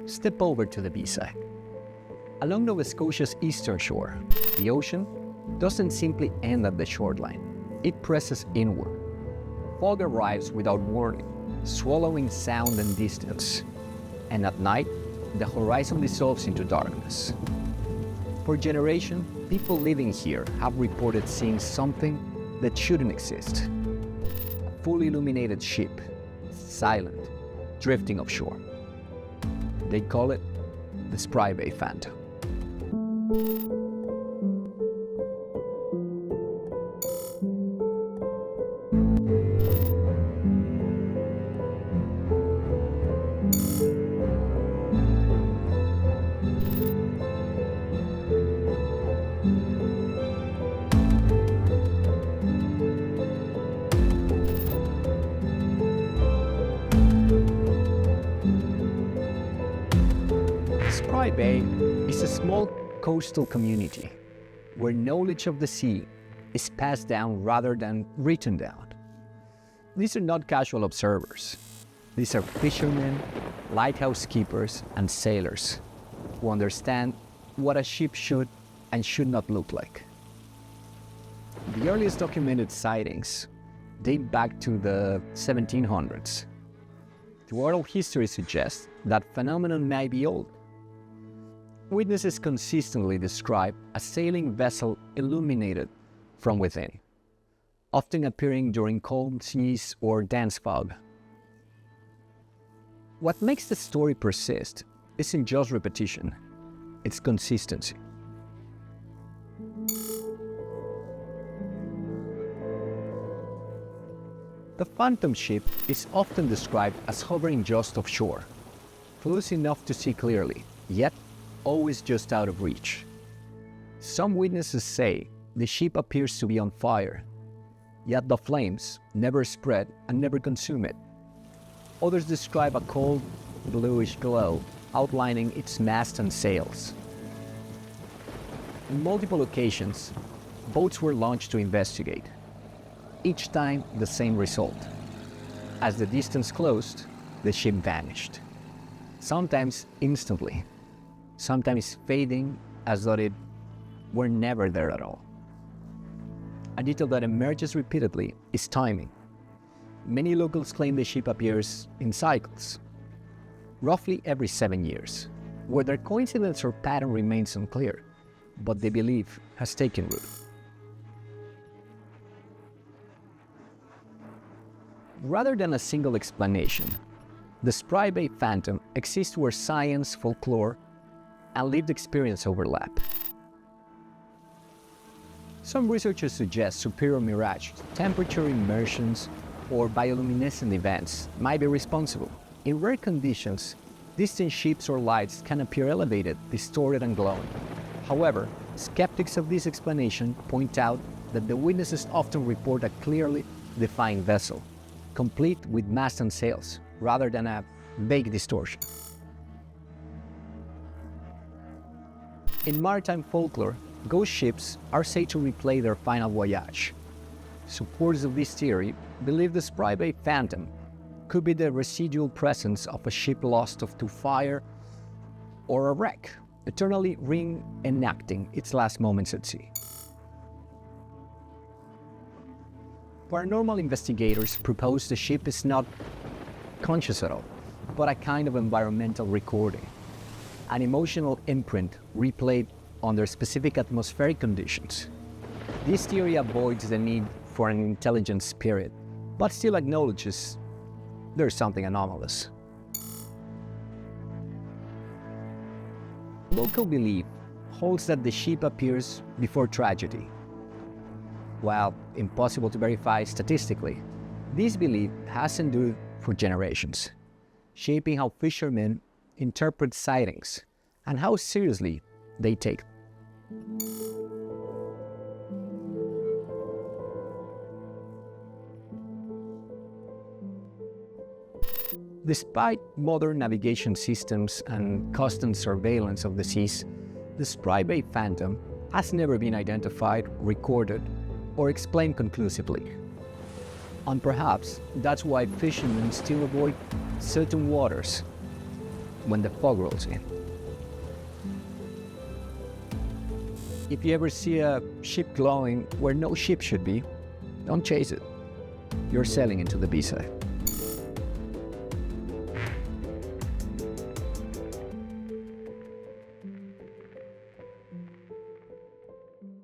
Step over to the B-side. Along Nova Scotia's eastern shore, the ocean doesn't simply end at the shoreline. It presses inward. Fog arrives without warning, swallowing sound and distance. And at night, the horizon dissolves into darkness. For generations, people living here have reported seeing something that shouldn't exist. A fully illuminated ship, silent, drifting offshore. They call it the Spry Bay Phantom. Spry Bay is a small coastal community where knowledge of the sea is passed down rather than written down. These are not casual observers. These are fishermen, lighthouse keepers, and sailors who understand what a ship should and should not look like. The earliest documented sightings date back to the 1700s. The oral history suggests that phenomenon may be old. Witnesses consistently describe a sailing vessel illuminated from within, often appearing during calm seas or dense fog. What makes the story persist isn't just repetition, it's consistency. The Phantom ship is often described as hovering just offshore, close enough to see clearly, yet always just out of reach. Some witnesses say the ship appears to be on fire, yet the flames never spread and never consume it. Others describe a cold, bluish glow outlining its mast and sails. On multiple occasions, boats were launched to investigate. Each time the same result. As the distance closed, the ship vanished. Sometimes instantly, sometimes fading as though it were never there at all. A detail that emerges repeatedly is timing. Many locals claim the ship appears in cycles, roughly every 7 years. Whether coincidence or pattern remains unclear, but the belief has taken root. Rather than a single explanation, the Spry Bay Phantom exists where science, folklore, and lived experience overlap. Some researchers suggest superior mirage, temperature immersions, or bioluminescent events might be responsible. In rare conditions, distant ships or lights can appear elevated, distorted, and glowing. However, skeptics of this explanation point out that the witnesses often report a clearly defined vessel, complete with mast and sails, rather than a vague distortion. In maritime folklore, ghost ships are said to replay their final voyage. Supporters of this theory believe the Spry Bay Phantom could be the residual presence of a ship lost to fire or a wreck, eternally reenacting its last moments at sea. Paranormal investigators propose the ship is not conscious at all, but a kind of environmental recording, an emotional imprint replayed under specific atmospheric conditions. This theory avoids the need for an intelligent spirit, but still acknowledges there's something anomalous. Local belief holds that the ship appears before tragedy. While impossible to verify statistically, this belief has endured for generations, shaping how fishermen interpret sightings and how seriously they take them. Despite modern navigation systems and constant surveillance of the seas, the Spry Bay Phantom has never been identified, recorded, or explained conclusively. And perhaps that's why fishermen still avoid certain waters. when the fog rolls in. If you ever see a ship glowing where no ship should be, don't chase it. You're sailing into the B-side.